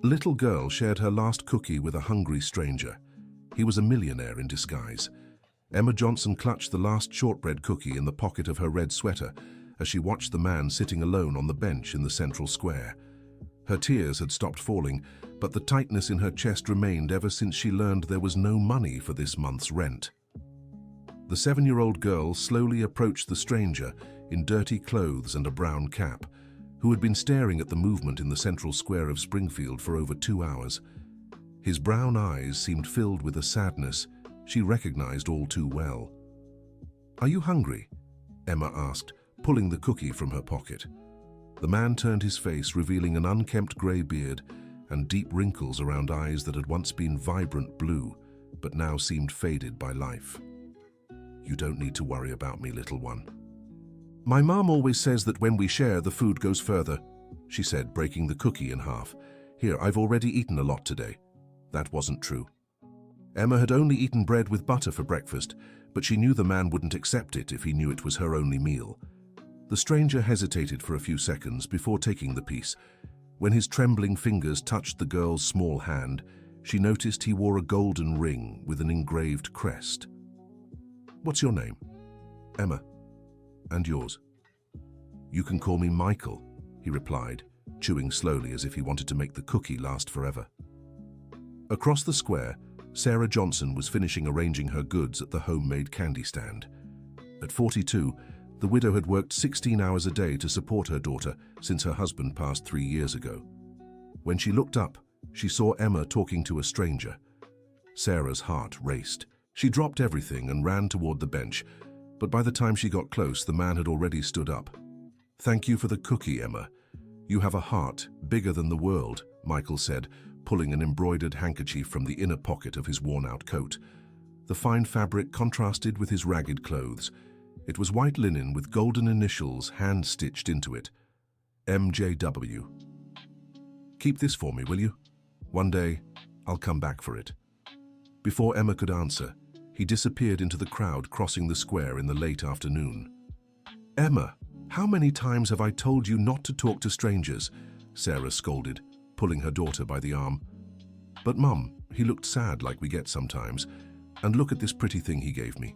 A little girl shared her last cookie with a hungry stranger. He was a millionaire in disguise. Emma Johnson clutched the last shortbread cookie in the pocket of her red sweater as she watched the man sitting alone on the bench in the central square. Her tears had stopped falling, but the tightness in her chest remained ever since she learned there was no money for this month's rent. The 7-year-old girl slowly approached the stranger in dirty clothes and a brown cap, who had been staring at the movement in the central square of Springfield for over 2 hours. His brown eyes seemed filled with a sadness she recognized all too well. "Are you hungry?" Emma asked, pulling the cookie from her pocket. The man turned his face, revealing an unkempt grey beard and deep wrinkles around eyes that had once been vibrant blue, but now seemed faded by life. "You don't need to worry about me, little one. My mom always says that when we share, the food goes further," she said, breaking the cookie in half. "Here, I've already eaten a lot today." That wasn't true. Emma had only eaten bread with butter for breakfast, but she knew the man wouldn't accept it if he knew it was her only meal. The stranger hesitated for a few seconds before taking the piece. When his trembling fingers touched the girl's small hand, she noticed he wore a golden ring with an engraved crest. "What's your name?" "Emma." "And yours?" "You can call me Michael," he replied, chewing slowly as if he wanted to make the cookie last forever. Across the square, Sarah Johnson was finishing arranging her goods at the homemade candy stand. At 42, the widow had worked 16 hours a day to support her daughter since her husband passed 3 years ago. When she looked up, she saw Emma talking to a stranger. Sarah's heart raced. She dropped everything and ran toward the bench, but by the time she got close, the man had already stood up. "Thank you for the cookie, Emma. You have a heart bigger than the world," Michael said, pulling an embroidered handkerchief from the inner pocket of his worn-out coat. The fine fabric contrasted with his ragged clothes. It was white linen with golden initials hand-stitched into it. MJW. "Keep this for me, will you? One day, I'll come back for it." Before Emma could answer, he disappeared into the crowd crossing the square in the late afternoon. "Emma, how many times have I told you not to talk to strangers?" Sarah scolded, pulling her daughter by the arm. "But Mum, he looked sad like we get sometimes, and look at this pretty thing he gave me."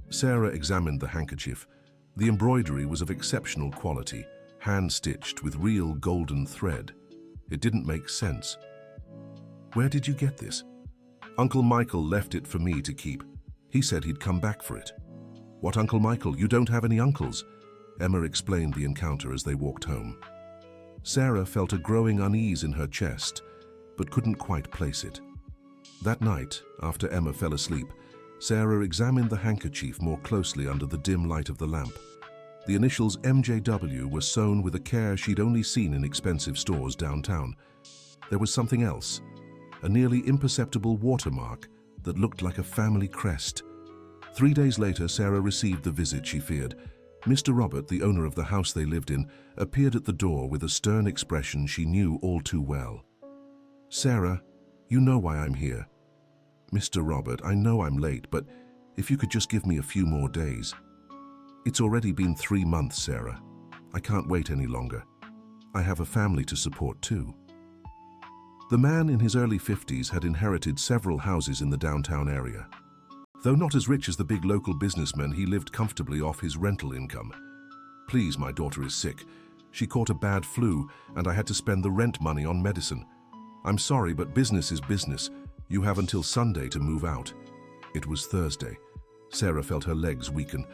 Sarah examined the handkerchief. The embroidery was of exceptional quality, hand-stitched with real golden thread. It didn't make sense. "Where did you get this?" "Uncle Michael left it for me to keep. He said he'd come back for it." "What Uncle Michael? You don't have any uncles?" Emma explained the encounter as they walked home. Sarah felt a growing unease in her chest, but couldn't quite place it. That night, after Emma fell asleep, Sarah examined the handkerchief more closely under the dim light of the lamp. The initials MJW were sewn with a care she'd only seen in expensive stores downtown. There was something else, a nearly imperceptible watermark that looked like a family crest. 3 days later, Sarah received the visit she feared. Mr. Robert, the owner of the house they lived in, appeared at the door with a stern expression she knew all too well. "Sarah, you know why I'm here." "Mr. Robert, I know I'm late, but if you could just give me a few more days." "It's already been 3 months, Sarah. I can't wait any longer. I have a family to support too." The man in his early 50s had inherited several houses in the downtown area. Though not as rich as the big local businessmen, he lived comfortably off his rental income. "Please, my daughter is sick. She caught a bad flu, and I had to spend the rent money on medicine. I'm sorry, but business is business. You have until Sunday to move out." It was Thursday. Sarah felt her legs weaken.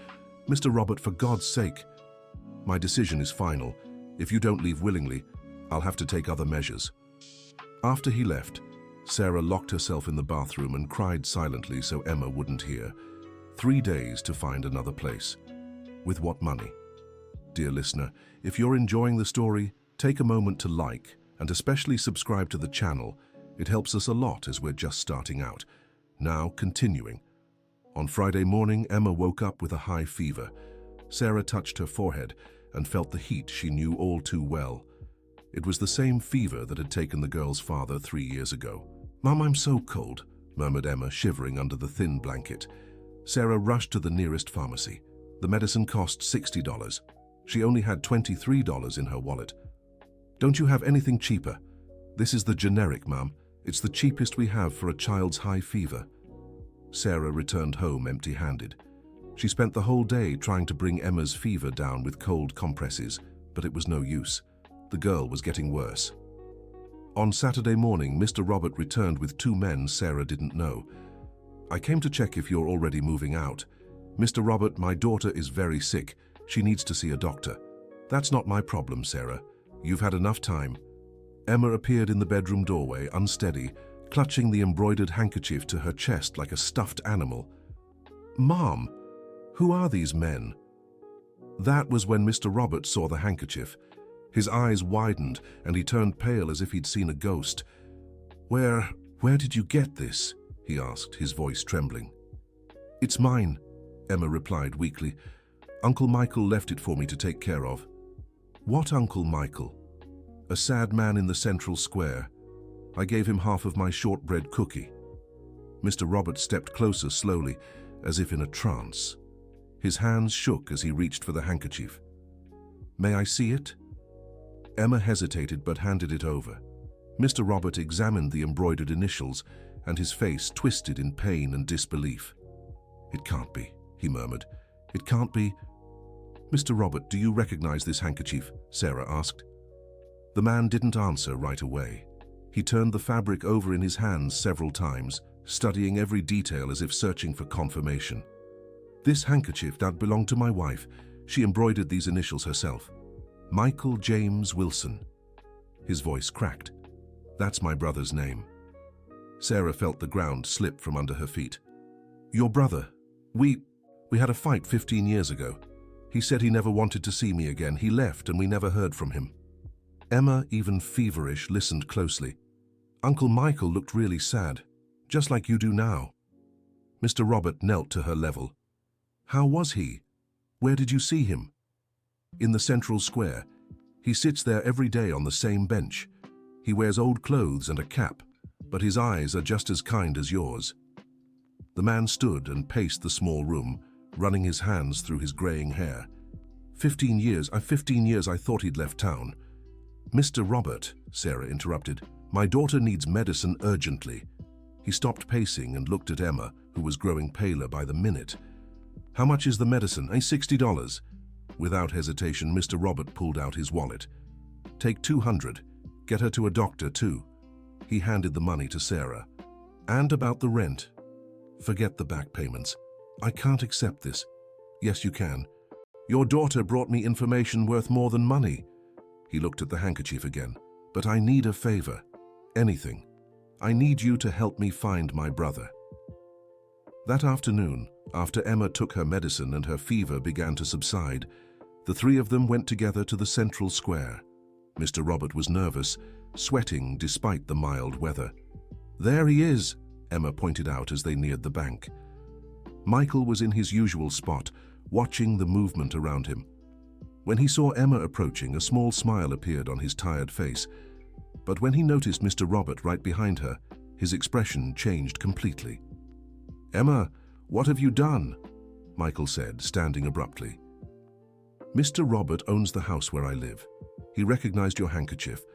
"Mr. Robert, for God's sake." "My decision is final. If you don't leave willingly, I'll have to take other measures." After he left, Sarah locked herself in the bathroom and cried silently so Emma wouldn't hear. 3 days to find another place. With what money? Dear listener, if you're enjoying the story, take a moment to like and especially subscribe to the channel. It helps us a lot as we're just starting out. Now, continuing. On Friday morning, Emma woke up with a high fever. Sarah touched her forehead and felt the heat she knew all too well. It was the same fever that had taken the girl's father 3 years ago. "Mum, I'm so cold," murmured Emma, shivering under the thin blanket. Sarah rushed to the nearest pharmacy. The medicine cost $60. She only had $23 in her wallet. "Don't you have anything cheaper?" This is the generic, Mum. It's the cheapest we have for a child's high fever. Sarah returned home empty-handed. She spent the whole day trying to bring Emma's fever down with cold compresses, but it was no use. The girl was getting worse. On Saturday morning, Mr. Robert returned with two men Sarah didn't know. "I came to check if you're already moving out. Mr. Robert, my daughter is very sick. She needs to see a doctor." "That's not my problem, Sarah. You've had enough time." Emma appeared in the bedroom doorway, unsteady, clutching the embroidered handkerchief to her chest like a stuffed animal. "Mom, who are these men?" That was when Mr. Robert saw the handkerchief. His eyes widened and he turned pale as if he'd seen a ghost. Where did you get this?" he asked, his voice trembling. "It's mine," Emma replied weakly. "Uncle Michael left it for me to take care of." "What Uncle Michael?" "A sad man in the central square. I gave him half of my shortbread cookie." Mr. Robert stepped closer slowly, as if in a trance. His hands shook as he reached for the handkerchief. "May I see it?" Emma hesitated but handed it over. Mr. Robert examined the embroidered initials, and his face twisted in pain and disbelief. "It can't be," he murmured. "It can't be." "Mr. Robert, do you recognize this handkerchief?" Sarah asked. The man didn't answer right away. He turned the fabric over in his hands several times, studying every detail as if searching for confirmation. "This handkerchief that belonged to my wife. She embroidered these initials herself. Michael James Wilson." His voice cracked. "That's my brother's name." Sarah felt the ground slip from under her feet. "Your brother? We had a fight 15 years ago. He said he never wanted to see me again. He left and we never heard from him." Emma, even feverish, listened closely. "Uncle Michael looked really sad, just like you do now." Mr. Robert knelt to her level. "How was he? Where did you see him?" "In the central square. He sits there every day on the same bench. He wears old clothes and a cap, but his eyes are just as kind as yours." The man stood and paced the small room, running his hands through his graying hair. 15 years I thought he'd left town." "Mr. Robert," Sarah interrupted, "my daughter needs medicine urgently." He stopped pacing and looked at Emma, who was growing paler by the minute. "How much is the medicine?" $60. Without hesitation, Mr. Robert pulled out his wallet. "Take 200. Get her to a doctor, too." He handed the money to Sarah. "And about the rent. Forget the back payments. I can't accept this." "Yes, you can. Your daughter brought me information worth more than money." He looked at the handkerchief again. "But I need a favor. Anything. I need you to help me find my brother." That afternoon, after Emma took her medicine and her fever began to subside, the three of them went together to the central square. Mr. Robert was nervous, sweating despite the mild weather. "There he is," Emma pointed out as they neared the bank. Michael was in his usual spot, watching the movement around him. When he saw Emma approaching, a small smile appeared on his tired face. But when he noticed Mr. Robert right behind her, his expression changed completely. "Emma, what have you done?" Michael said, standing abruptly. "Mr. Robert owns the house where I live. He recognized your handkerchief."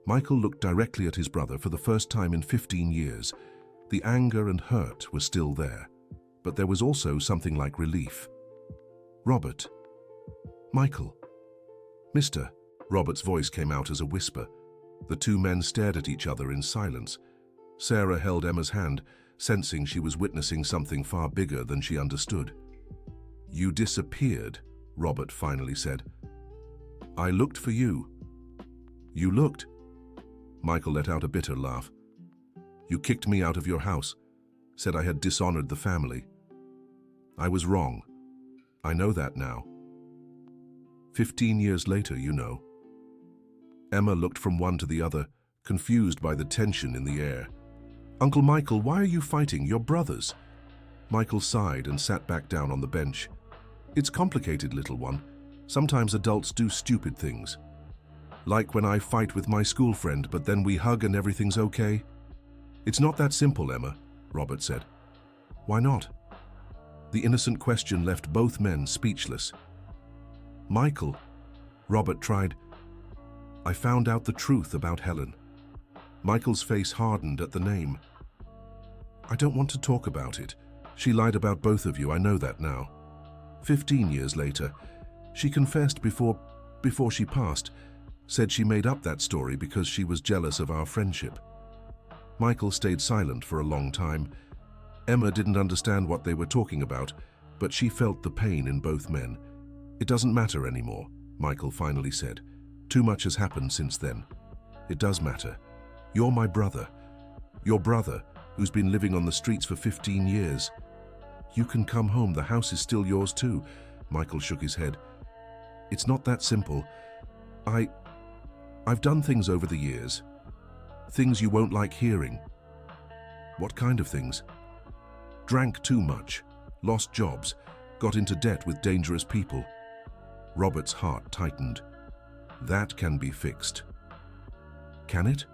Michael looked directly at his brother for the first time in 15 years. The anger and hurt were still there, but there was also something like relief. "Robert. Michael. Mr." Robert's voice came out as a whisper. The two men stared at each other in silence. Sarah held Emma's hand, sensing she was witnessing something far bigger than she understood. "You disappeared," Robert finally said. "I looked for you." "You looked?" Michael let out a bitter laugh. "You kicked me out of your house, said I had dishonored the family. I was wrong. I know that now. 15 years later, you know." Emma looked from one to the other, confused by the tension in the air. "Uncle Michael, why are you fighting? You're brothers." Michael sighed and sat back down on the bench. "It's complicated, little one. Sometimes adults do stupid things. Like when I fight with my school friend, but then we hug and everything's okay." "It's not that simple, Emma," Robert said. "Why not?" The innocent question left both men speechless. "Michael," Robert tried, "I found out the truth about Helen. Michael's face hardened at the name. I don't want to talk about it. She lied about both of you, I know that now. 15 years later, she confessed before she passed, said she made up that story because she was jealous of our friendship. Michael stayed silent for a long time. Emma didn't understand what they were talking about, but she felt the pain in both men. It doesn't matter anymore, Michael finally said. Too much has happened since then. It does matter. You're my brother. Your brother, who's been living on the streets for 15 years. You can come home, the house is still yours too. Michael shook his head. It's not that simple. I've done things over the years. Things you won't like hearing. What kind of things? Drank too much, lost jobs, got into debt with dangerous people. Robert's heart tightened. That can be fixed. Can it?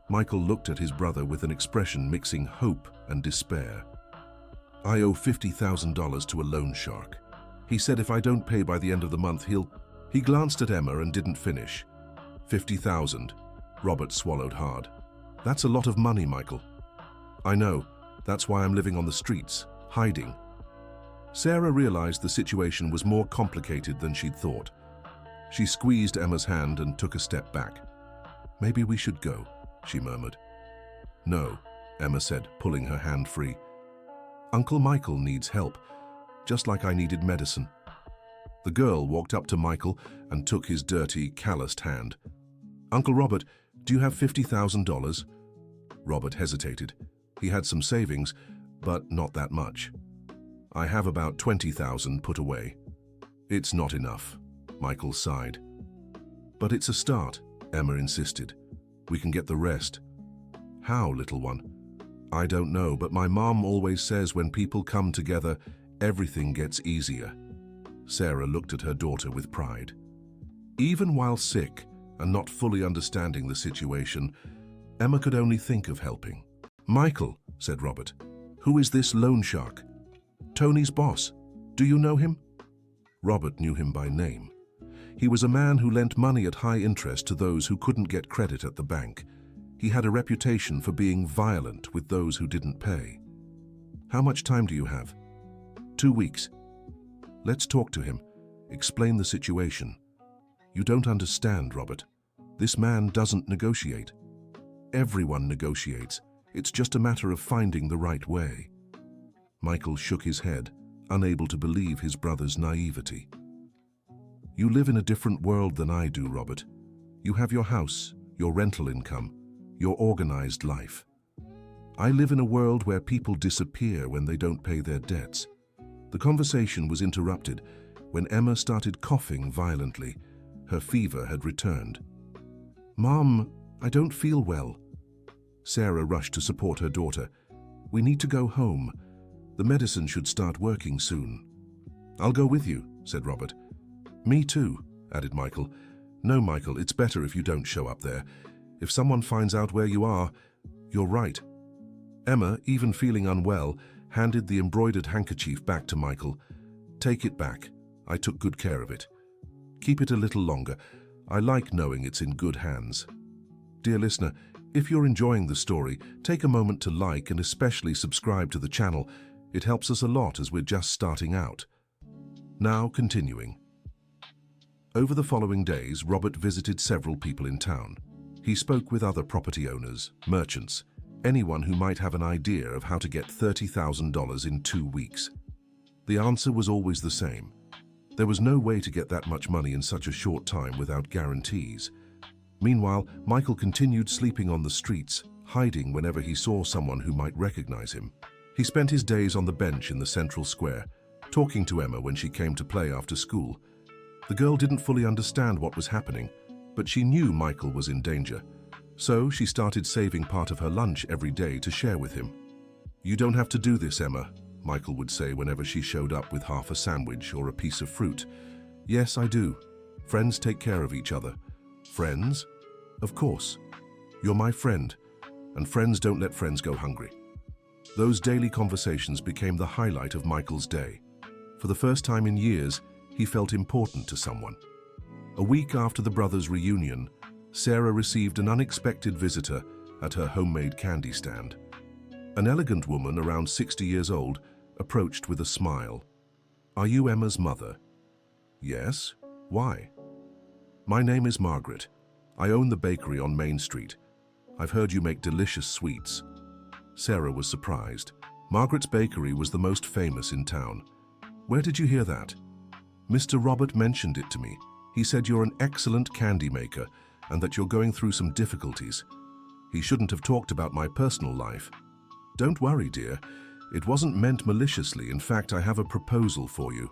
Michael looked at his brother with an expression mixing hope and despair. I owe $50,000 to a loan shark. He said if I don't pay by the end of the month, He glanced at Emma and didn't finish. 50,000. Robert swallowed hard. That's a lot of money, Michael. I know. That's why I'm living on the streets, hiding. Sarah realized the situation was more complicated than she'd thought. She squeezed Emma's hand and took a step back. Maybe we should go, she murmured. No, Emma said, pulling her hand free. Uncle Michael needs help, just like I needed medicine. The girl walked up to Michael and took his dirty, calloused hand. Uncle Robert, do you have $50,000? Robert hesitated. He had some savings, but not that much. I have about 20,000 put away. It's not enough, Michael sighed. But it's a start, Emma insisted. We can get the rest. How, little one? I don't know, but my mom always says when people come together, everything gets easier. Sarah looked at her daughter with pride. Even while sick and not fully understanding the situation, Emma could only think of helping. Michael, said Robert, who is this loan shark? Tony's boss. Do you know him? Robert knew him by name. He was a man who lent money at high interest to those who couldn't get credit at the bank. He had a reputation for being violent with those who didn't pay. How much time do you have? 2 weeks. Let's talk to him. Explain the situation. You don't understand, Robert. This man doesn't negotiate. Everyone negotiates. It's just a matter of finding the right way. Michael shook his head, unable to believe his brother's naivety. You live in a different world than I do, Robert. You have your house, your rental income, your organized life. I live in a world where people disappear when they don't pay their debts. The conversation was interrupted when Emma started coughing violently. Her fever had returned. Mom, I don't feel well. Sarah rushed to support her daughter. We need to go home. The medicine should start working soon. I'll go with you, said Robert. Me too, added Michael. No, Michael, it's better if you don't show up there. If someone finds out where you are, you're right. Emma, even feeling unwell, handed the embroidered handkerchief back to Michael. Take it back. I took good care of it. Keep it a little longer. I like knowing it's in good hands. Dear listener, if you're enjoying the story, take a moment to like and especially subscribe to the channel. It helps us a lot as we're just starting out. Now, continuing. Over the following days, Robert visited several people in town. He spoke with other property owners, merchants, anyone who might have an idea of how to get $30,000 in 2 weeks. The answer was always the same. There was no way to get that much money in such a short time without guarantees. Meanwhile, Michael continued sleeping on the streets, hiding whenever he saw someone who might recognize him. He spent his days on the bench in the central square, talking to Emma when she came to play after school. The girl didn't fully understand what was happening, but she knew Michael was in danger. So she started saving part of her lunch every day to share with him. You don't have to do this, Emma, Michael would say whenever she showed up with half a sandwich or a piece of fruit. Yes, I do. Friends take care of each other. Friends? Of course. You're my friend, and friends don't let friends go hungry. Those daily conversations became the highlight of Michael's day. For the first time in years, he felt important to someone. A week after the brothers' reunion, Sarah received an unexpected visitor at her homemade candy stand. An elegant woman around 60 years old approached with a smile. "Are you Emma's mother?" "Yes. Why?" "My name is Margaret. I own the bakery on Main Street. I've heard you make delicious sweets." Sarah was surprised. Margaret's bakery was the most famous in town. "Where did you hear that?" "Mr. Robert mentioned it to me. He said you're an excellent candy maker and that you're going through some difficulties. He shouldn't have talked about my personal life." "Don't worry, dear. It wasn't meant maliciously. In fact, I have a proposal for you."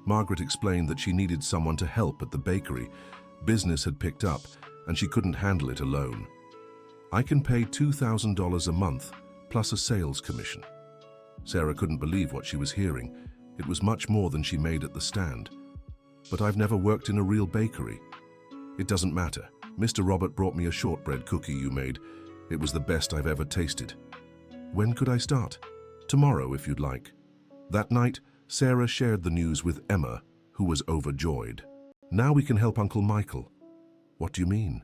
Margaret explained that she needed someone to help at the bakery. Business had picked up, and she couldn't handle it alone. "I can pay $2,000 a month, plus a sales commission." Sarah couldn't believe what she was hearing. It was much more than she made at the stand. "But I've never worked in a real bakery." "It doesn't matter. Mr. Robert brought me a shortbread cookie you made. It was the best I've ever tasted." "When could I start?" "Tomorrow, if you'd like." That night, Sarah shared the news with Emma, who was overjoyed. "Now we can help Uncle Michael." "What do you mean?"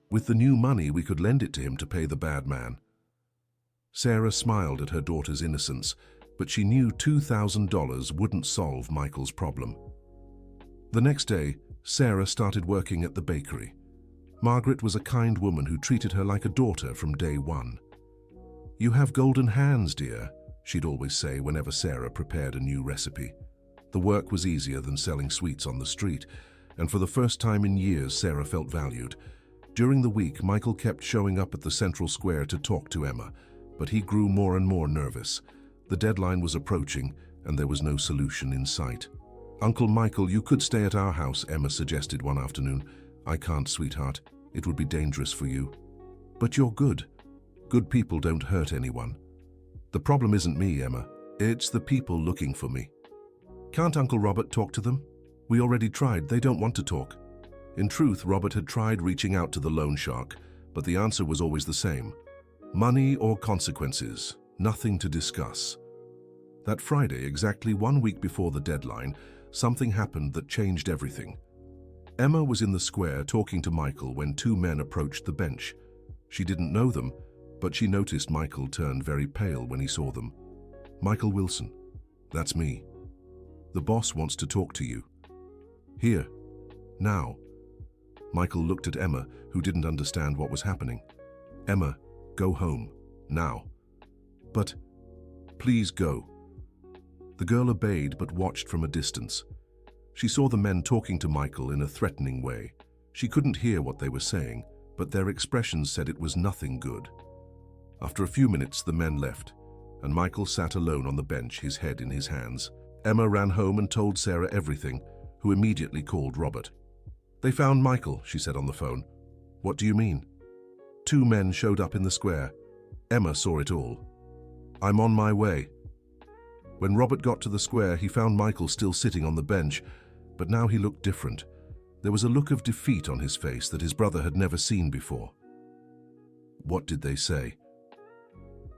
"With the new money, we could lend it to him to pay the bad man." Sarah smiled at her daughter's innocence, but she knew $2,000 wouldn't solve Michael's problem. The next day, Sarah started working at the bakery. Margaret was a kind woman who treated her like a daughter from day one. "You have golden hands, dear," she'd always say whenever Sarah prepared a new recipe. The work was easier than selling sweets on the street, and for the first time in years, Sarah felt valued. During the week, Michael kept showing up at the central square to talk to Emma, but he grew more and more nervous. The deadline was approaching, and there was no solution in sight. "Uncle Michael, you could stay at our house," Emma suggested one afternoon. "I can't, sweetheart. It would be dangerous for you." "But you're good. Good people don't hurt anyone." "The problem isn't me, Emma. It's the people looking for me." "Can't Uncle Robert talk to them?" "We already tried. They don't want to talk." In truth, Robert had tried reaching out to the loan shark, but the answer was always the same. Money or consequences. Nothing to discuss. That Friday, exactly 1 week before the deadline, something happened that changed everything. Emma was in the square talking to Michael when two men approached the bench. She didn't know them, but she noticed Michael turned very pale when he saw them. "Michael Wilson, that's me. The boss wants to talk to you. Here, now." Michael looked at Emma, who didn't understand what was happening. "Emma, go home, now." "But, please go." The girl obeyed but watched from a distance. She saw the men talking to Michael in a threatening way. She couldn't hear what they were saying, but their expressions said it was nothing good. After a few minutes, the men left, and Michael sat alone on the bench, his head in his hands. Emma ran home and told Sarah everything, who immediately called Robert. "They found Michael," she said on the phone. "What do you mean?" "Two men showed up in the square. Emma saw it all." "I'm on my way." When Robert got to the square, he found Michael still sitting on the bench, but now he looked different. There was a look of defeat on his face that his brother had never seen before. "What did they say?"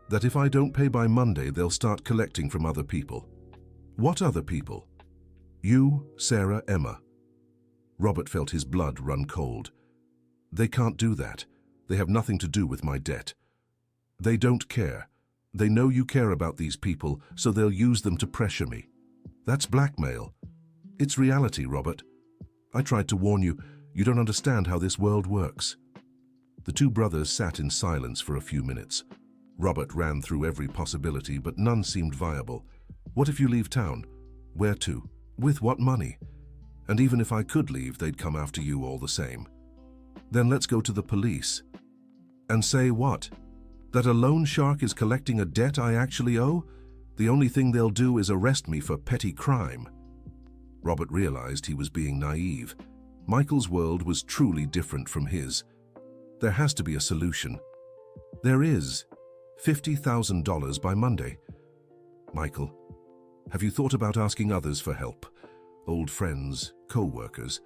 "That if I don't pay by Monday, they'll start collecting from other people." "What other people?" "You, Sarah, Emma." Robert felt his blood run cold. "They can't do that. They have nothing to do with my debt. They don't care. They know you care about these people, so they'll use them to pressure me. That's blackmail. It's reality, Robert. I tried to warn you. You don't understand how this world works." The two brothers sat in silence for a few minutes. Robert ran through every possibility, but none seemed viable. "What if you leave town?" "Where to? With what money? And even if I could leave, they'd come after you all the same." "Then let's go to the police." "And say what? That a loan shark is collecting a debt I actually owe? The only thing they'll do is arrest me for petty crime." Robert realized he was being naive. Michael's world was truly different from his. There has to be a solution. There is. $50,000 by Monday. "Michael, have you thought about asking others for help? Old friends, co-workers?"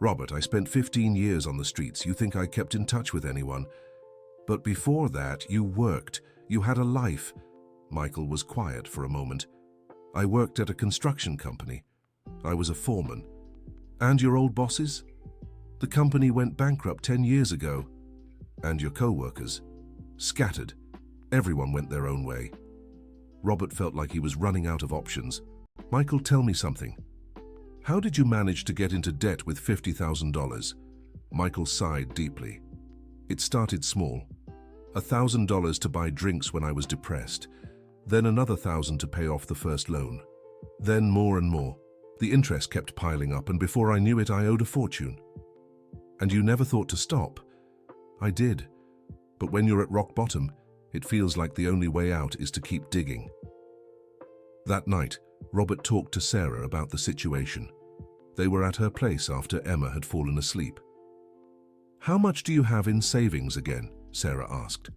"Robert, I spent 15 years on the streets. You think I kept in touch with anyone? But before that, you worked. You had a life." Michael was quiet for a moment. "I worked at a construction company. I was a foreman." "And your old bosses?" The company went bankrupt 10 years ago. And your co-workers? Scattered. Everyone went their own way. Robert felt like he was running out of options. Michael, tell me something. How did you manage to get into debt with $50,000? Michael sighed deeply. It started small. $1,000 to buy drinks when I was depressed. Then another $1,000 to pay off the first loan. Then more and more. The interest kept piling up, and before I knew it, I owed a fortune. And you never thought to stop? I did. But when you're at rock bottom, it feels like the only way out is to keep digging. That night, Robert talked to Sarah about the situation. They were at her place after Emma had fallen asleep. How much do you have in savings again? Sarah asked.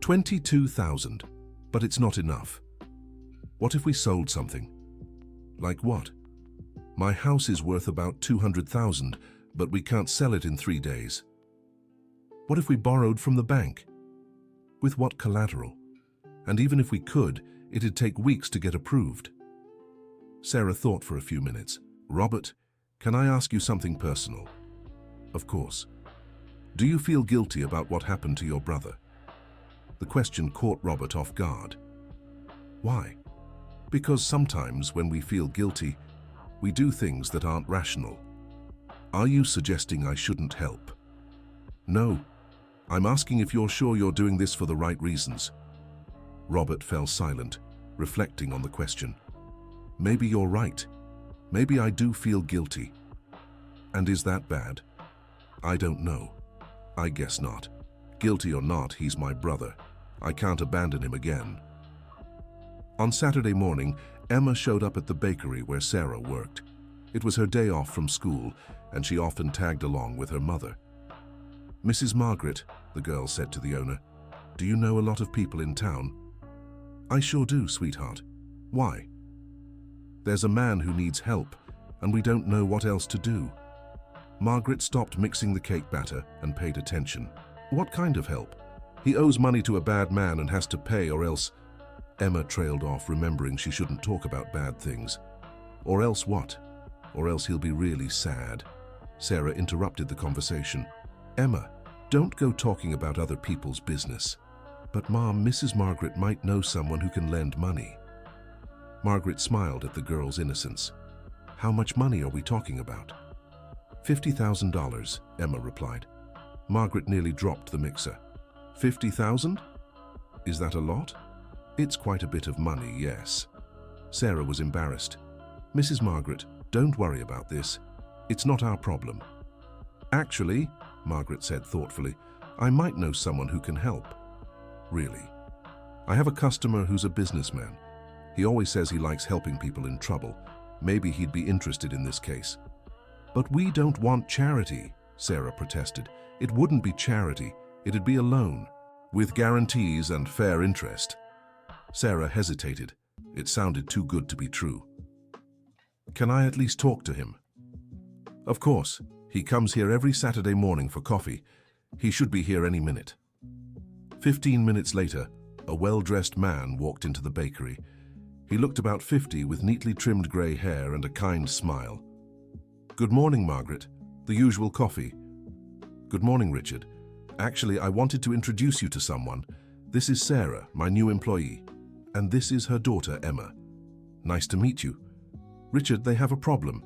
22,000, but it's not enough. What if we sold something? Like what? My house is worth about 200,000, but we can't sell it in 3 days. What if we borrowed from the bank? With what collateral? And even if we could, it'd take weeks to get approved. Sarah thought for a few minutes. Robert, can I ask you something personal? Of course. Do you feel guilty about what happened to your brother? The question caught Robert off guard. Why? Because sometimes when we feel guilty, we do things that aren't rational. Are you suggesting I shouldn't help? No. I'm asking if you're sure you're doing this for the right reasons. Robert fell silent, reflecting on the question. Maybe you're right. Maybe I do feel guilty. And is that bad? I don't know. I guess not. Guilty or not, he's my brother. I can't abandon him again. On Saturday morning, Emma showed up at the bakery where Sarah worked. It was her day off from school, and she often tagged along with her mother. Mrs. Margaret, the girl said to the owner, do you know a lot of people in town? I sure do, sweetheart. Why? There's a man who needs help, and we don't know what else to do. Margaret stopped mixing the cake batter and paid attention. What kind of help? He owes money to a bad man and has to pay, or else... Emma trailed off, remembering she shouldn't talk about bad things. Or else what? Or else he'll be really sad. Sarah interrupted the conversation. Emma, don't go talking about other people's business. But Mom, Mrs. Margaret might know someone who can lend money. Margaret smiled at the girl's innocence. How much money are we talking about? $50,000, Emma replied. Margaret nearly dropped the mixer. 50,000? Is that a lot? It's quite a bit of money, yes. Sarah was embarrassed. Mrs. Margaret, don't worry about this. It's not our problem. Actually, Margaret said thoughtfully, I might know someone who can help. Really? I have a customer who's a businessman. He always says he likes helping people in trouble. Maybe he'd be interested in this case. But we don't want charity, Sarah protested. It wouldn't be charity. It'd be a loan, with guarantees and fair interest. Sarah hesitated. It sounded too good to be true. Can I at least talk to him? Of course. He comes here every Saturday morning for coffee. He should be here any minute. 15 minutes later, a well-dressed man walked into the bakery. He looked about 50 with neatly trimmed grey hair and a kind smile. Good morning, Margaret. The usual coffee. Good morning, Richard. Actually, I wanted to introduce you to someone. This is Sarah, my new employee. And this is her daughter, Emma. Nice to meet you. Richard, they have a problem,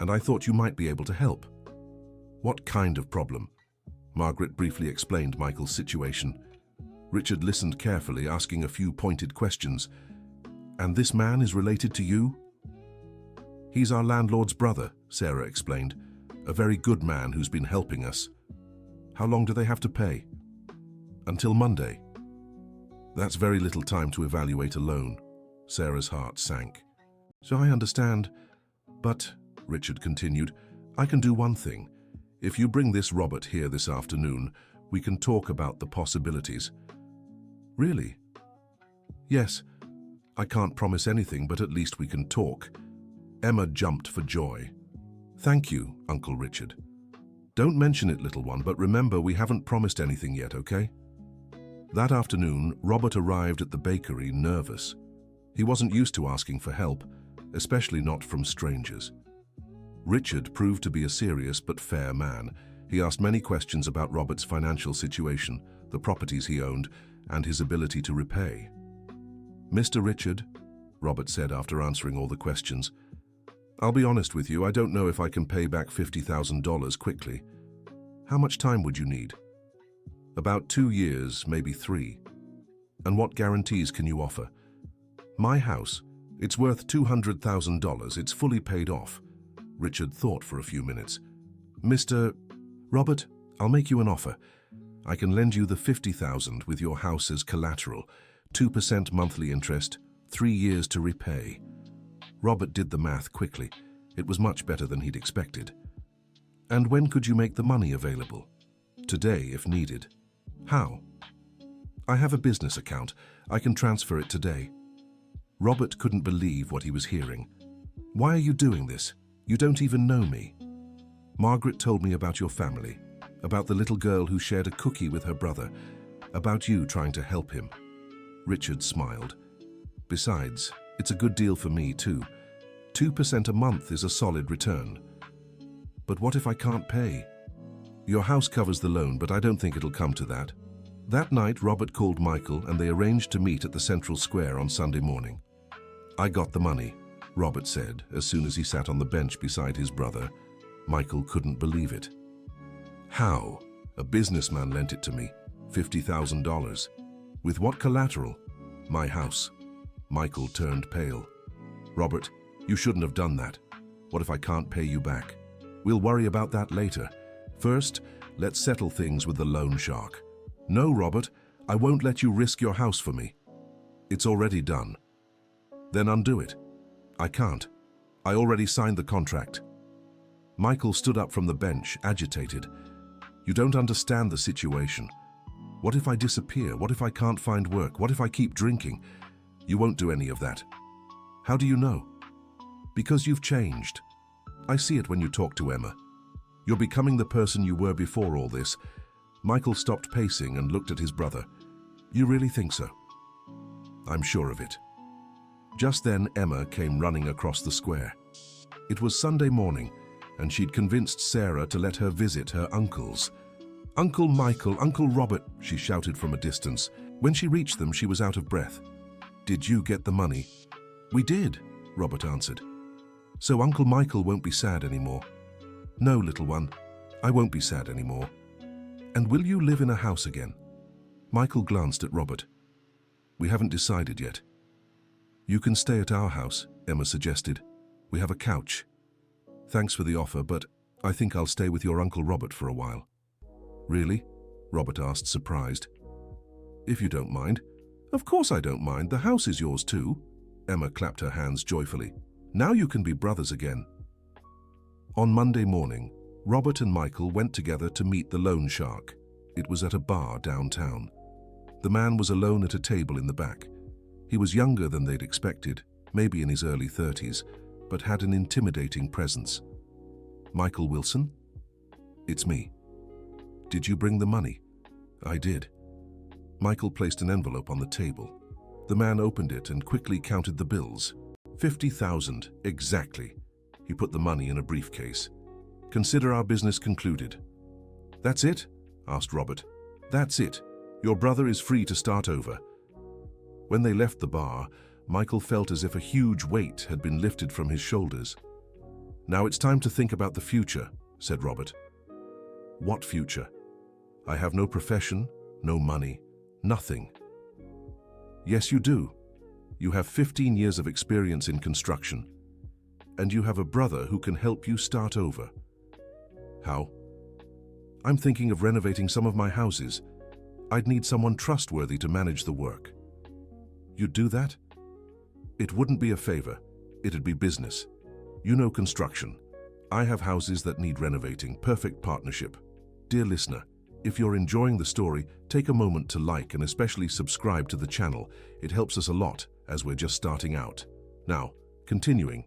and I thought you might be able to help. What kind of problem? Margaret briefly explained Michael's situation. Richard listened carefully, asking a few pointed questions. And this man is related to you? He's our landlord's brother, Sarah explained. A very good man who's been helping us. How long do they have to pay? Until Monday. That's very little time to evaluate a loan. Sarah's heart sank. So I understand, but, Richard continued, I can do one thing. If you bring this Robert here this afternoon, we can talk about the possibilities. Really? Yes. I can't promise anything, but at least we can talk. Emma jumped for joy. Thank you, Uncle Richard. Don't mention it, little one, but remember we haven't promised anything yet, okay? That afternoon, Robert arrived at the bakery nervous. He wasn't used to asking for help, especially not from strangers. Richard proved to be a serious but fair man. He asked many questions about Robert's financial situation, the properties he owned, and his ability to repay. "Mr. Richard," Robert said after answering all the questions, "I'll be honest with you, I don't know if I can pay back $50,000 quickly. How much time would you need?" "About 2 years, maybe 3. "And what guarantees can you offer?" "My house. It's worth $200,000. It's fully paid off." Richard thought for a few minutes. "Mr. Robert, I'll make you an offer. I can lend you the $50,000 with your house as collateral, 2% monthly interest, 3 years to repay." Robert did the math quickly. It was much better than he'd expected. "And when could you make the money available?" "Today, if needed." "How?" "I have a business account. I can transfer it today." Robert couldn't believe what he was hearing. "Why are you doing this? You don't even know me." "Margaret told me about your family, about the little girl who shared a cookie with her brother, about you trying to help him." Richard smiled. "Besides, it's a good deal for me too. 2% a month is a solid return." "But what if I can't pay?" "Your house covers the loan, but I don't think it'll come to that." That night, Robert called Michael and they arranged to meet at the Central Square on Sunday morning. "I got the money," Robert said as soon as he sat on the bench beside his brother. Michael couldn't believe it. "How? A businessman lent it to me. $50,000. With what collateral?" "My house." Michael turned pale. "Robert, you shouldn't have done that. What if I can't pay you back?" "We'll worry about that later. First, let's settle things with the loan shark." "No, Robert, I won't let you risk your house for me." "It's already done." "Then undo it." "I can't. I already signed the contract." Michael stood up from the bench, agitated. "You don't understand the situation. What if I disappear? What if I can't find work? What if I keep drinking?" "You won't do any of that." "How do you know?" "Because you've changed. I see it when you talk to Emma. You're becoming the person you were before all this." Michael stopped pacing and looked at his brother. "You really think so?" "I'm sure of it." Just then, Emma came running across the square. It was Sunday morning, and she'd convinced Sarah to let her visit her uncles. "Uncle Michael, Uncle Robert," she shouted from a distance. When she reached them, she was out of breath. "Did you get the money?" "We did," Robert answered. "So Uncle Michael won't be sad anymore?" "No, little one, I won't be sad anymore." "And will you live in a house again?" Michael glanced at Robert. "We haven't decided yet." "You can stay at our house," Emma suggested. "We have a couch." "Thanks for the offer, but I think I'll stay with your Uncle Robert for a while." "Really?" Robert asked, surprised. "If you don't mind." "Of course I don't mind. The house is yours too." Emma clapped her hands joyfully. "Now you can be brothers again." On Monday morning, Robert and Michael went together to meet the loan shark. It was at a bar downtown. The man was alone at a table in the back. He was younger than they'd expected, maybe in his early 30s, but had an intimidating presence. "Michael Wilson?" "It's me." "Did you bring the money?" "I did." Michael placed an envelope on the table. The man opened it and quickly counted the bills. 50,000, exactly. He put the money in a briefcase. "Consider our business concluded." "That's it?" asked Robert. "That's it. Your brother is free to start over." When they left the bar, Michael felt as if a huge weight had been lifted from his shoulders. "Now it's time to think about the future," said Robert. "What future?" "I have no profession, no money, nothing." "Yes, you do. You have 15 years of experience in construction. And you have a brother who can help you start over." "How?" "I'm thinking of renovating some of my houses. I'd need someone trustworthy to manage the work." "You'd do that?" "It wouldn't be a favor. It'd be business. You know construction. I have houses that need renovating. Perfect partnership." Dear listener, if you're enjoying the story, take a moment to like and especially subscribe to the channel. It helps us a lot as we're just starting out. Now, continuing.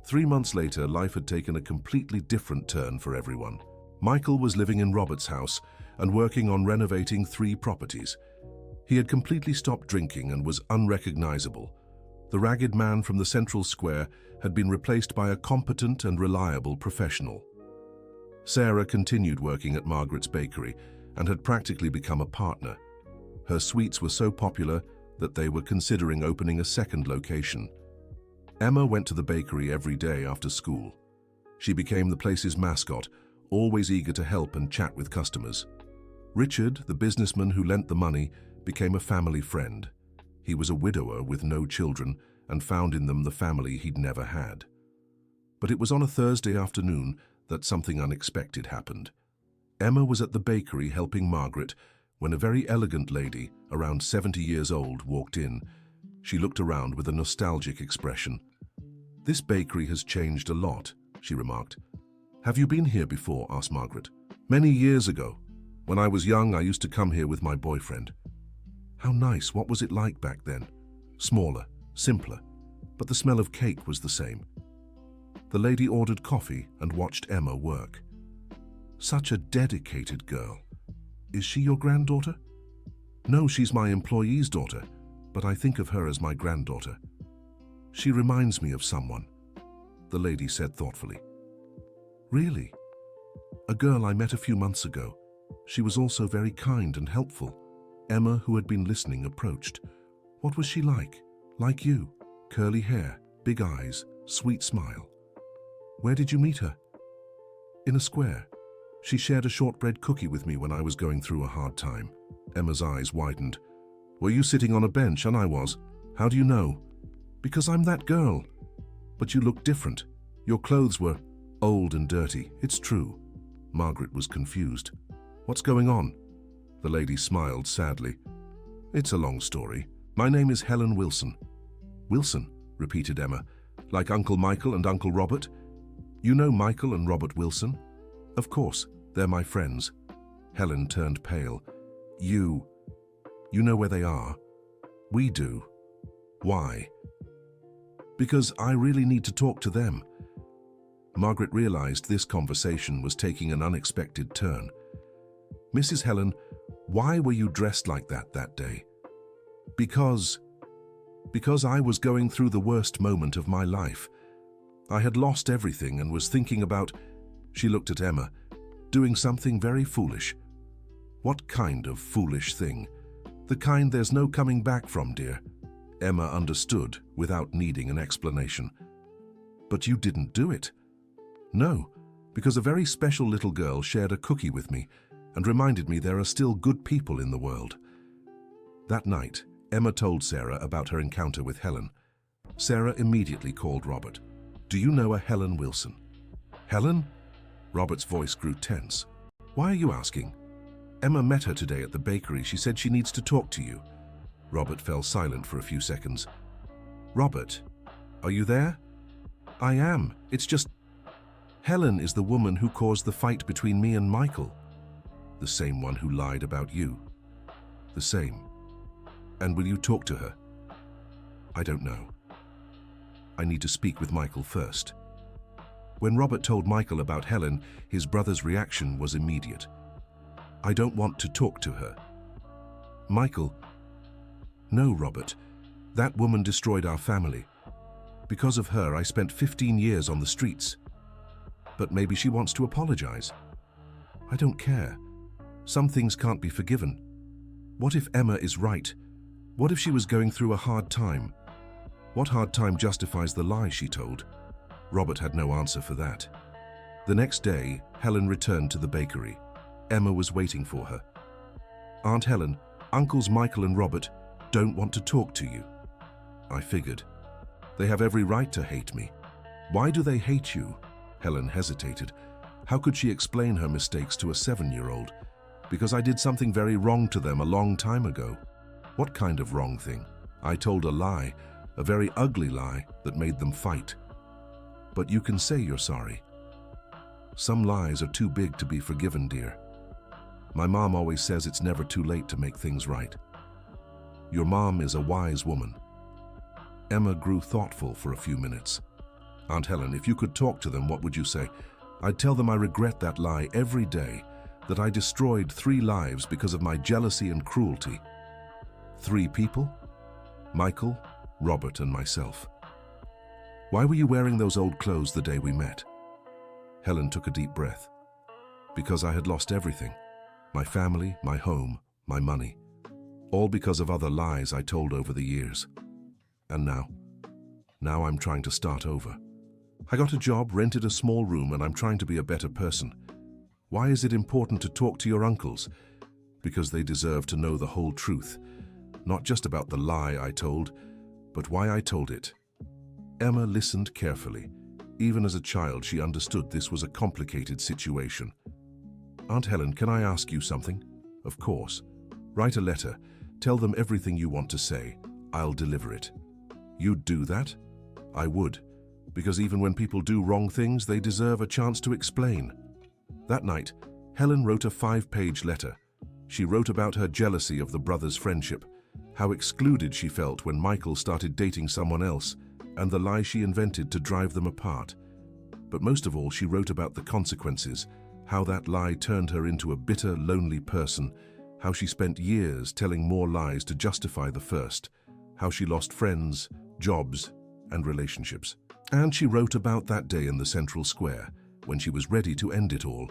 3 months later, life had taken a completely different turn for everyone. Michael was living in Robert's house and working on renovating 3 properties. He had completely stopped drinking and was unrecognizable. The ragged man from the Central Square had been replaced by a competent and reliable professional. Sarah continued working at Margaret's bakery and had practically become a partner. Her sweets were so popular that they were considering opening a second location. Emma went to the bakery every day after school. She became the place's mascot, always eager to help and chat with customers. Richard, the businessman who lent the money, became a family friend. He was a widower with no children and found in them the family he'd never had. But it was on a Thursday afternoon that something unexpected happened. Emma was at the bakery helping Margaret when a very elegant lady, around 70 years old, walked in. She looked around with a nostalgic expression. "This bakery has changed a lot," she remarked. "Have you been here before?" asked Margaret. "Many years ago. When I was young, I used to come here with my boyfriend." "How nice. What was it like back then?" "Smaller, simpler, but the smell of cake was the same." The lady ordered coffee and watched Emma work. "Such a dedicated girl. Is she your granddaughter?" "No, she's my employee's daughter, but I think of her as my granddaughter. She reminds me of someone," the lady said thoughtfully. "Really? A girl I met a few months ago. She was also very kind and helpful." Emma, who had been listening, approached. "What was she like?" "Like you. Curly hair, big eyes, sweet smile." "Where did you meet her?" "In a square. She shared a shortbread cookie with me when I was going through a hard time." Emma's eyes widened. "Were you sitting on a bench?" "And I was." "How do you know?" "Because I'm that girl." "But you look different. Your clothes were old and dirty." "It's true." Margaret was confused. "What's going on?" The lady smiled sadly. "It's a long story. My name is Helen Wilson." "Wilson," repeated Emma. "Like Uncle Michael and Uncle Robert?" "You know Michael and Robert Wilson?" "Of course, they're my friends." Helen turned pale. You know where they are?" "We do." "Why?" "Because I really need to talk to them." Margaret realized this conversation was taking an unexpected turn. "Mrs. Helen, why were you dressed like that day?" Because I was going through the worst moment of my life. I had lost everything and was thinking about," she looked at Emma, "doing something very foolish." "What kind of foolish thing?" "The kind there's no coming back from, dear." Emma understood without needing an explanation. "But you didn't do it." "No, because a very special little girl shared a cookie with me and reminded me there are still good people in the world." That night, Emma told Sarah about her encounter with Helen. Sarah immediately called Robert. "Do you know a Helen Wilson?" "Helen?" Robert's voice grew tense. "Why are you asking?" "Emma met her today at the bakery. She said she needs to talk to you." Robert fell silent for a few seconds. "Robert, are you there?" "I am. It's just... Helen is the woman who caused the fight between me and Michael." "The same one who lied about you?" "The same." "And will you talk to her?" "I don't know. I need to speak with Michael first." When Robert told Michael about Helen, his brother's reaction was immediate. "I don't want to talk to her." "Michael..." "No, Robert. That woman destroyed our family. Because of her, I spent 15 years on the streets. But maybe she wants to apologize." "I don't care. Some things can't be forgiven. What if Emma is right? What if she was going through a hard time? What hard time justifies the lie she told?" Robert had no answer for that. The next day, Helen returned to the bakery. Emma was waiting for her. "Aunt Helen, Uncles Michael and Robert don't want to talk to you." "I figured. They have every right to hate me." "Why do they hate you?" Helen hesitated. How could she explain her mistakes to a 7-year-old? "Because I did something very wrong to them a long time ago." "What kind of wrong thing?" "I told a lie, a very ugly lie that made them fight." "But you can say you're sorry." "Some lies are too big to be forgiven, dear. My mom always says it's never too late to make things right." "Your mom is a wise woman." Emma grew thoughtful for a few minutes. "Aunt Helen, if you could talk to them, what would you say?" "I'd tell them I regret that lie every day, that I destroyed 3 lives because of my jealousy and cruelty." 3 people? Michael, Robert, and myself. "Why were you wearing those old clothes the day we met?" Helen took a deep breath. Because I had lost everything. My family, my home, my money. All because of other lies I told over the years. And now I'm trying to start over. I got a job, rented a small room, and I'm trying to be a better person. Why is it important to talk to your uncles? Because they deserve to know the whole truth. Not just about the lie I told, but why I told it. Emma listened carefully. Even as a child, she understood this was a complicated situation. Aunt Helen, can I ask you something? Of course. Write a letter. Tell them everything you want to say. I'll deliver it. You'd do that? I would. Because even when people do wrong things, they deserve a chance to explain. That night, Helen wrote a 5-page letter. She wrote about her jealousy of the brothers' friendship, how excluded she felt when Michael started dating someone else, and the lie she invented to drive them apart. But most of all, she wrote about the consequences, how that lie turned her into a bitter, lonely person, how she spent years telling more lies to justify the first, how she lost friends, jobs, and relationships. And she wrote about that day in the central square, when she was ready to end it all,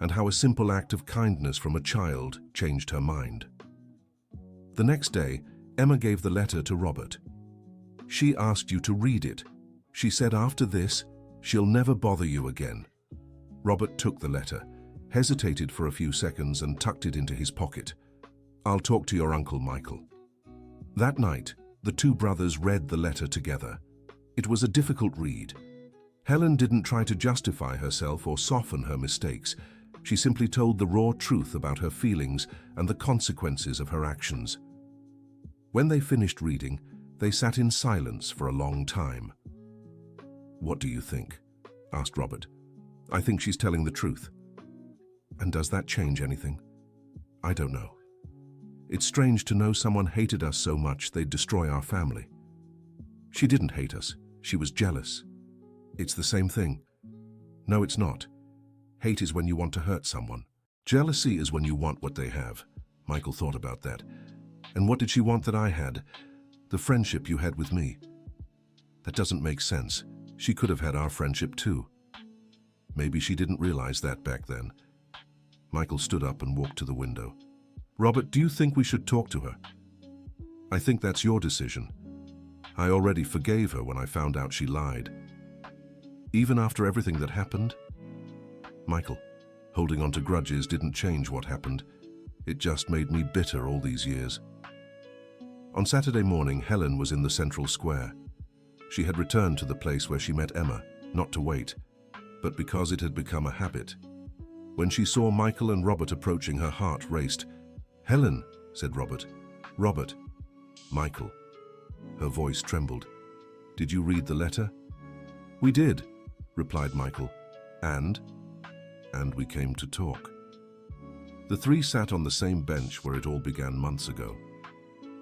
and how a simple act of kindness from a child changed her mind. The next day, Emma gave the letter to Robert. She asked you to read it. She said after this, she'll never bother you again. Robert took the letter, hesitated for a few seconds and tucked it into his pocket. I'll talk to your uncle, Michael. That night, the two brothers read the letter together. It was a difficult read. Helen didn't try to justify herself or soften her mistakes. She simply told the raw truth about her feelings and the consequences of her actions. When they finished reading, they sat in silence for a long time. What do you think? Asked Robert. I think she's telling the truth. And does that change anything? I don't know. It's strange to know someone hated us so much they'd destroy our family. She didn't hate us. She was jealous. It's the same thing. No, it's not. Hate is when you want to hurt someone. Jealousy is when you want what they have. Michael thought about that. And what did she want that I had? The friendship you had with me. That doesn't make sense. She could have had our friendship too. Maybe she didn't realize that back then. Michael stood up and walked to the window. Robert, do you think we should talk to her? I think that's your decision. I already forgave her when I found out she lied. Even after everything that happened? Michael, holding on to grudges didn't change what happened. It just made me bitter all these years. On Saturday morning, Helen was in the central square. She had returned to the place where she met Emma, not to wait, but because it had become a habit. When she saw Michael and Robert approaching, her heart raced. Helen, said Robert. Robert. Michael. Her voice trembled. Did you read the letter? We did, replied Michael. And we came to talk. The three sat on the same bench where it all began months ago.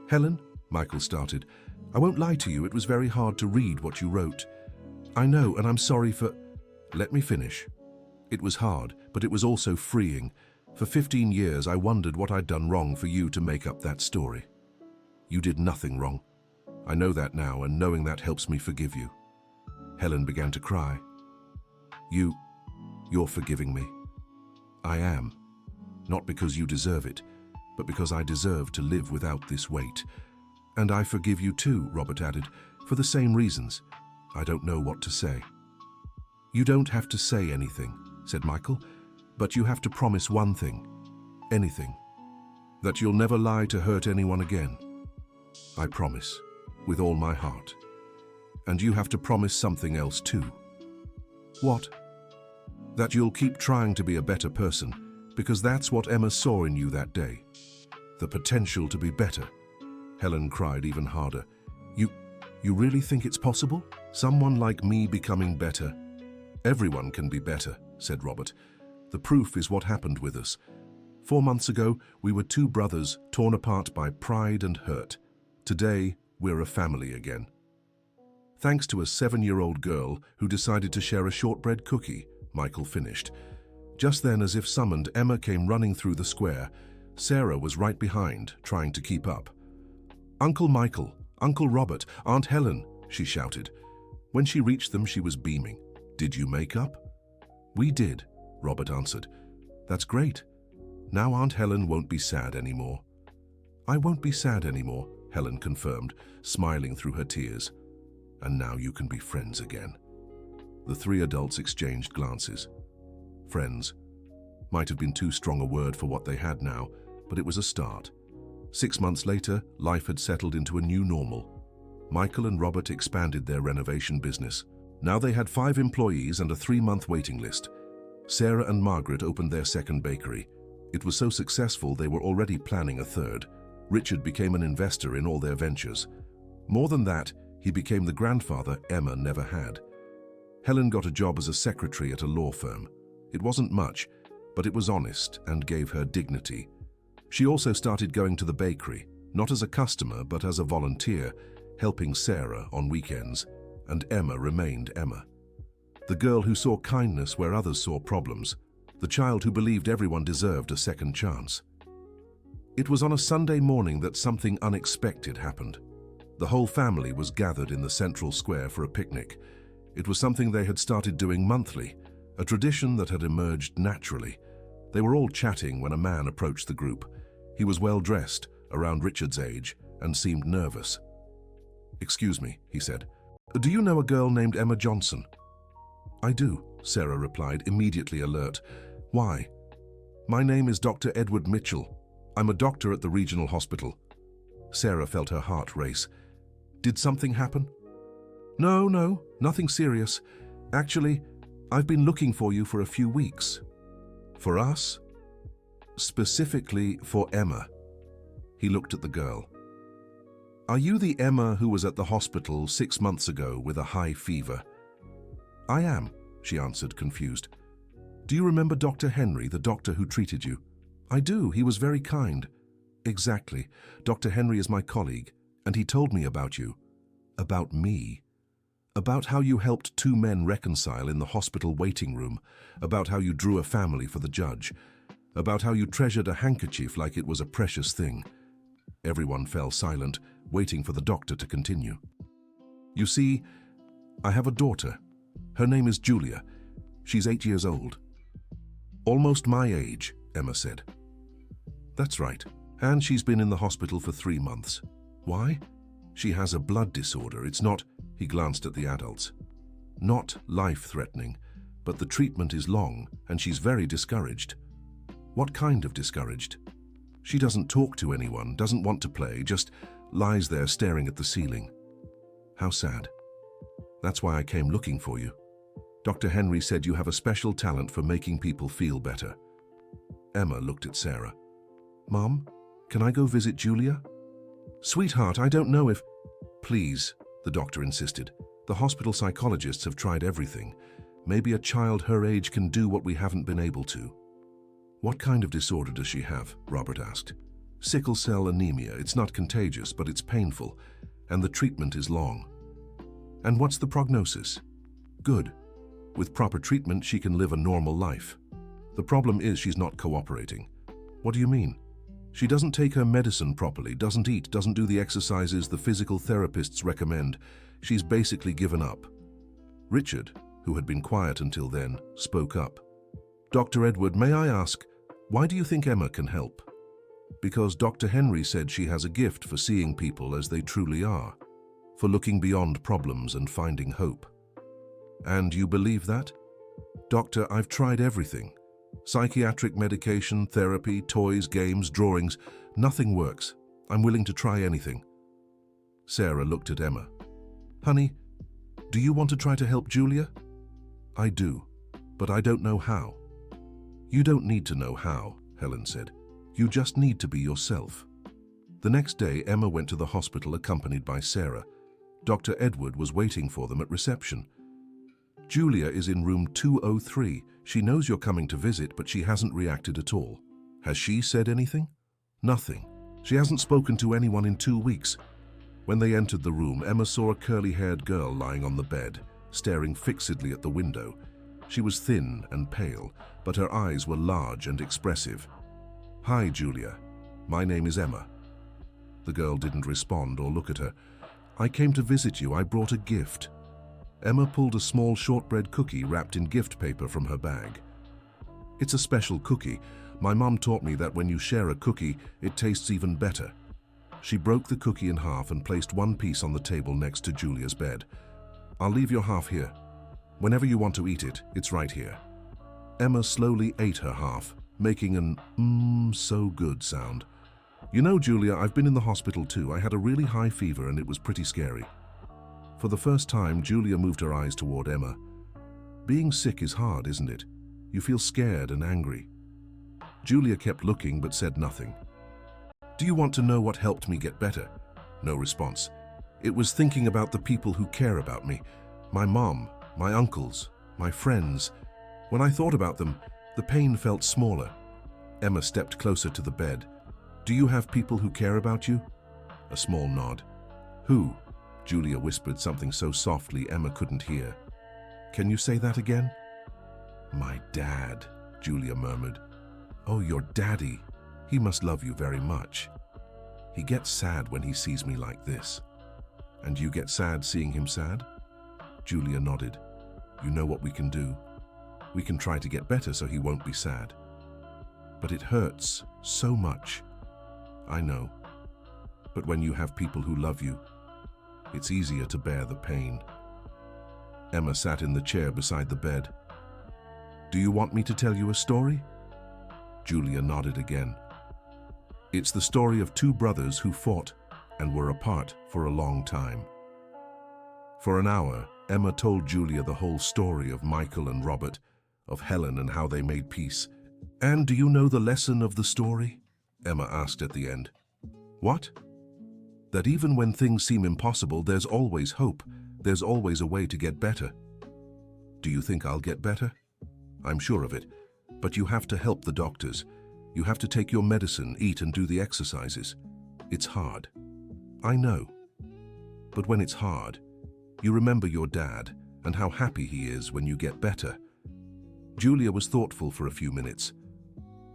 Helen, Michael started, I won't lie to you, it was very hard to read what you wrote. I know, and I'm sorry for... Let me finish. It was hard, but it was also freeing. For 15 years, I wondered what I'd done wrong for you to make up that story. You did nothing wrong. I know that now, and knowing that helps me forgive you. Helen began to cry. You're forgiving me. I am. Not because you deserve it, but because I deserve to live without this weight. And I forgive you too, Robert added, for the same reasons. I don't know what to say. You don't have to say anything, said Michael, but you have to promise one thing. Anything. That you'll never lie to hurt anyone again. I promise, with all my heart. And you have to promise something else too. What? That you'll keep trying to be a better person, because that's what Emma saw in you that day. The potential to be better. Helen cried even harder. You really think it's possible? Someone like me becoming better? Everyone can be better, said Robert. The proof is what happened with us. 4 months ago, we were two brothers torn apart by pride and hurt. Today, we're a family again. Thanks to a 7-year-old girl who decided to share a shortbread cookie, Michael finished. Just then, as if summoned, Emma came running through the square. Sarah was right behind, trying to keep up. Uncle Michael, Uncle Robert, Aunt Helen, she shouted. When she reached them, she was beaming. Did you make up? We did, Robert answered. That's great. Now Aunt Helen won't be sad anymore. I won't be sad anymore, Helen confirmed, smiling through her tears. And now you can be friends again. The three adults exchanged glances. Friends might have been too strong a word for what they had now, but it was a start. 6 months later, life had settled into a new normal. Michael and Robert expanded their renovation business. Now they had 5 employees and a 3-month waiting list. Sarah and Margaret opened their second bakery. It was so successful they were already planning a third. Richard became an investor in all their ventures. More than that, he became the grandfather Emma never had. Helen got a job as a secretary at a law firm. It wasn't much, but it was honest and gave her dignity. She also started going to the bakery, not as a customer but as a volunteer, helping Sarah on weekends, and Emma remained Emma. The girl who saw kindness where others saw problems, the child who believed everyone deserved a second chance. It was on a Sunday morning that something unexpected happened. The whole family was gathered in the central square for a picnic. It was something they had started doing monthly, a tradition that had emerged naturally. They were all chatting when a man approached the group. He was well dressed, around Richard's age, and seemed nervous. "Excuse me," he said. "Do you know a girl named Emma Johnson?" "I do," Sarah replied, immediately alert. "Why?" "My name is Dr. Edward Mitchell. I'm a doctor at the regional hospital." Sarah felt her heart race. "Did something happen?" No, nothing serious. Actually, I've been looking for you for a few weeks." "For us?" "Specifically for Emma." He looked at the girl. "Are you the Emma who was at the hospital 6 months ago with a high fever?" "I am," she answered, confused. "Do you remember Dr. Henry, the doctor who treated you?" "I do. He was very kind." "Exactly. Dr. Henry is my colleague, and he told me about you." "About me?" "About how you helped 2 men reconcile in the hospital waiting room, about how you drew a family for the judge, about how you treasured a handkerchief like it was a precious thing." Everyone fell silent, waiting for the doctor to continue. "You see, I have a daughter. Her name is Julia. She's 8 years old." "Almost my age," Emma said. "That's right. And she's been in the hospital for 3 months. Why? She has a blood disorder. It's not," he glanced at the adults, "not life-threatening, but the treatment is long and she's very discouraged." "What kind of discouraged?" "She doesn't talk to anyone, doesn't want to play, just lies there staring at the ceiling." "How sad. That's why I came looking for you. Dr. Henry said you have a special talent for making people feel better." Emma looked at Sarah. "Mom, can I go visit Julia?" "Sweetheart, I don't know if—" "Please," the doctor insisted. "The hospital psychologists have tried everything. Maybe a child her age can do what we haven't been able to." "What kind of disorder does she have?" Robert asked. "Sickle cell anemia. It's not contagious, but it's painful, and the treatment is long." "And what's the prognosis?" "Good. With proper treatment, she can live a normal life. The problem is she's not cooperating." "What do you mean?" "She doesn't take her medicine properly, doesn't eat, doesn't do the exercises the physical therapists recommend. She's basically given up." Richard, who had been quiet until then, spoke up. "Dr. Edward, may I ask, why do you think Emma can help?" "Because Dr. Henry said she has a gift for seeing people as they truly are, for looking beyond problems and finding hope." "And you believe that?" "Doctor, I've tried everything. Psychiatric medication, therapy, toys, games, drawings. Nothing works. I'm willing to try anything." Sarah looked at Emma. "Honey, do you want to try to help Julia?" "I do, but I don't know how." "You don't need to know how," Helen said. "You just need to be yourself." The next day, Emma went to the hospital accompanied by Sarah. Dr. Edward was waiting for them at reception. "Julia is in room 203. She knows you're coming to visit, but she hasn't reacted at all." "Has she said anything?" "Nothing. She hasn't spoken to anyone in 2 weeks." When they entered the room, Emma saw a curly-haired girl lying on the bed, staring fixedly at the window. She was thin and pale, but her eyes were large and expressive. "Hi, Julia. My name is Emma." The girl didn't respond or look at her. "I came to visit you. I brought a gift." Emma pulled a small shortbread cookie wrapped in gift paper from her bag. It's a special cookie. My mom taught me that when you share a cookie, it tastes even better. She broke the cookie in half and placed one piece on the table next to Julia's bed. I'll leave your half here. Whenever you want to eat it, it's right here. Emma slowly ate her half, making an so good sound. You know, Julia, I've been in the hospital too. I had a really high fever and it was pretty scary. For the first time, Julia moved her eyes toward Emma. Being sick is hard, isn't it? You feel scared and angry. Julia kept looking but said nothing. Do you want to know what helped me get better? No response. It was thinking about the people who care about me. My mom, my uncles, my friends. When I thought about them, the pain felt smaller. Emma stepped closer to the bed. Do you have people who care about you? A small nod. Who? Julia whispered something so softly Emma couldn't hear. Can you say that again? My dad, Julia murmured. Oh, your daddy. He must love you very much. He gets sad when he sees me like this. And you get sad seeing him sad? Julia nodded. You know what we can do? We can try to get better so he won't be sad. But it hurts so much. I know. But when you have people who love you, it's easier to bear the pain. Emma sat in the chair beside the bed. Do you want me to tell you a story? Julia nodded again. It's the story of two brothers who fought and were apart for a long time. For an hour, Emma told Julia the whole story of Michael and Robert, of Helen and how they made peace. And do you know the lesson of the story? Emma asked at the end. What? That even when things seem impossible, there's always hope. There's always a way to get better. Do you think I'll get better? I'm sure of it. But you have to help the doctors. You have to take your medicine, eat and do the exercises. It's hard. I know. But when it's hard, you remember your dad and how happy he is when you get better. Julia was thoughtful for a few minutes.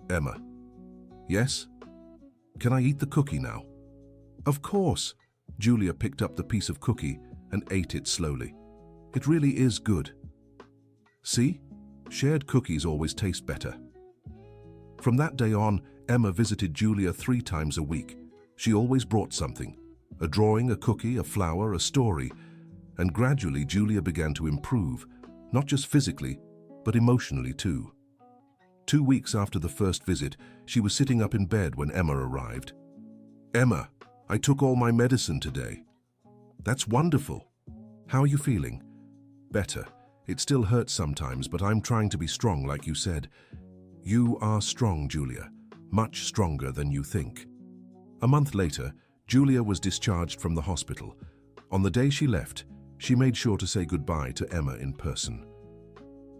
Emma. Yes? Can I eat the cookie now? Of course. Julia picked up the piece of cookie and ate it slowly. It really is good. See? Shared cookies always taste better. From that day on, Emma visited Julia 3 times a week. She always brought something. A drawing, a cookie, a flower, a story. And gradually Julia began to improve, not just physically, but emotionally too. 2 weeks after the first visit, she was sitting up in bed when Emma arrived. Emma, I took all my medicine today. That's wonderful. How are you feeling? Better. It still hurts sometimes, but I'm trying to be strong like you said. You are strong, Julia. Much stronger than you think. A month later, Julia was discharged from the hospital. On the day she left, she made sure to say goodbye to Emma in person.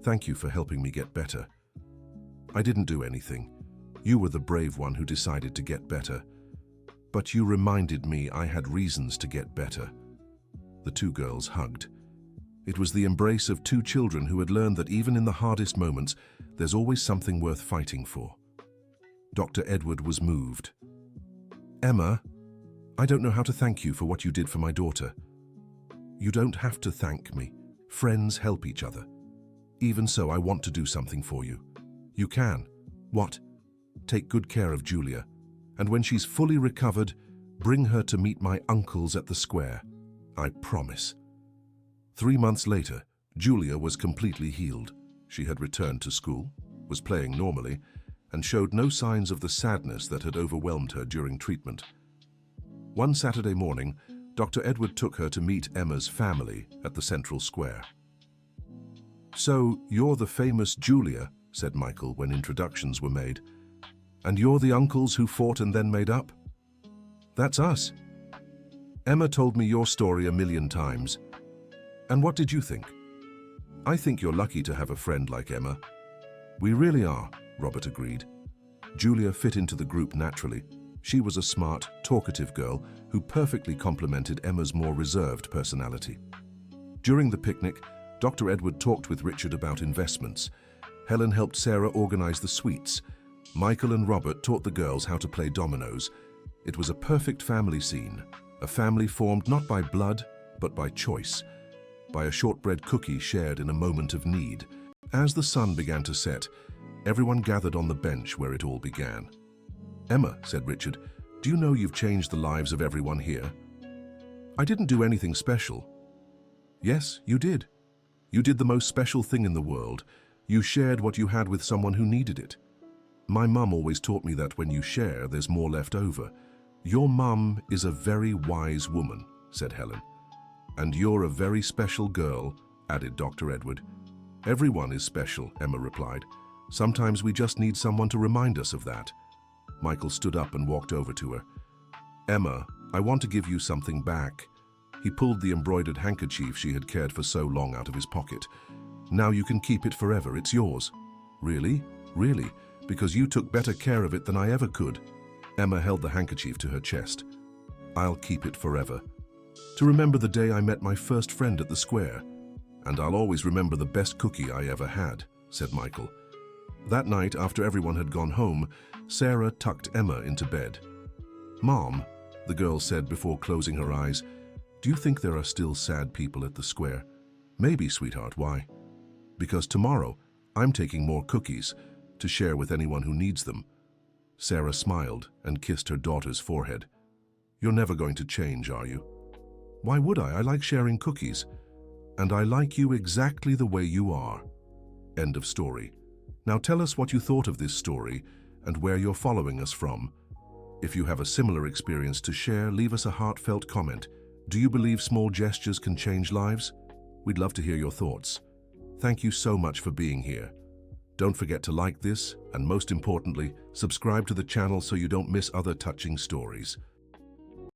Thank you for helping me get better. I didn't do anything. You were the brave one who decided to get better. But you reminded me I had reasons to get better. The two girls hugged. It was the embrace of two children who had learned that even in the hardest moments, there's always something worth fighting for. Dr. Edward was moved. Emma, I don't know how to thank you for what you did for my daughter. You don't have to thank me. Friends help each other. Even so, I want to do something for you. You can. What? Take good care of Julia. And when she's fully recovered, bring her to meet my uncles at the square. I promise. 3 months later, Julia was completely healed. She had returned to school, was playing normally, and showed no signs of the sadness that had overwhelmed her during treatment. One Saturday morning, Dr. Edward took her to meet Emma's family at the central square. So, you're the famous Julia, said Michael when introductions were made. And you're the uncles who fought and then made up? That's us. Emma told me your story 1,000,000 times. And what did you think? I think you're lucky to have a friend like Emma. We really are, Robert agreed. Julia fit into the group naturally. She was a smart, talkative girl who perfectly complemented Emma's more reserved personality. During the picnic, Dr. Edward talked with Richard about investments. Helen helped Sarah organize the sweets. Michael and Robert taught the girls how to play dominoes. It was a perfect family scene, a family formed not by blood, but by choice, by a shortbread cookie shared in a moment of need. As the sun began to set, Everyone gathered on the bench where it all began. "Emma," said Richard, "do you know you've changed the lives of everyone here?" "I didn't do anything special." "Yes, you did. You did the most special thing in the world. You shared what you had with someone who needed it. My mum always taught me that when you share, there's more left over. Your mum is a very wise woman," said Helen. "And you're a very special girl," added Dr. Edward. "Everyone is special," Emma replied. "Sometimes we just need someone to remind us of that." Michael stood up and walked over to her. "Emma, I want to give you something back." He pulled the embroidered handkerchief she had cared for so long out of his pocket. "Now you can keep it forever. It's yours." "Really? Really? Because you took better care of it than I ever could." Emma held the handkerchief to her chest. "I'll keep it forever. To remember the day I met my first friend at the square. And I'll always remember the best cookie I ever had," said Michael. That night, after everyone had gone home, Sarah tucked Emma into bed. "Mom," the girl said before closing her eyes, "do you think there are still sad people at the square?" "Maybe, sweetheart. Why?" "Because tomorrow, I'm taking more cookies to share with anyone who needs them." Sarah smiled and kissed her daughter's forehead. "You're never going to change, are you?" "Why would I? I like sharing cookies. And I like you exactly the way you are." End of story. Now tell us what you thought of this story and where you're following us from. If you have a similar experience to share, leave us a heartfelt comment. Do you believe small gestures can change lives? We'd love to hear your thoughts. Thank you so much for being here. Don't forget to like this, and most importantly, subscribe to the channel so you don't miss other touching stories.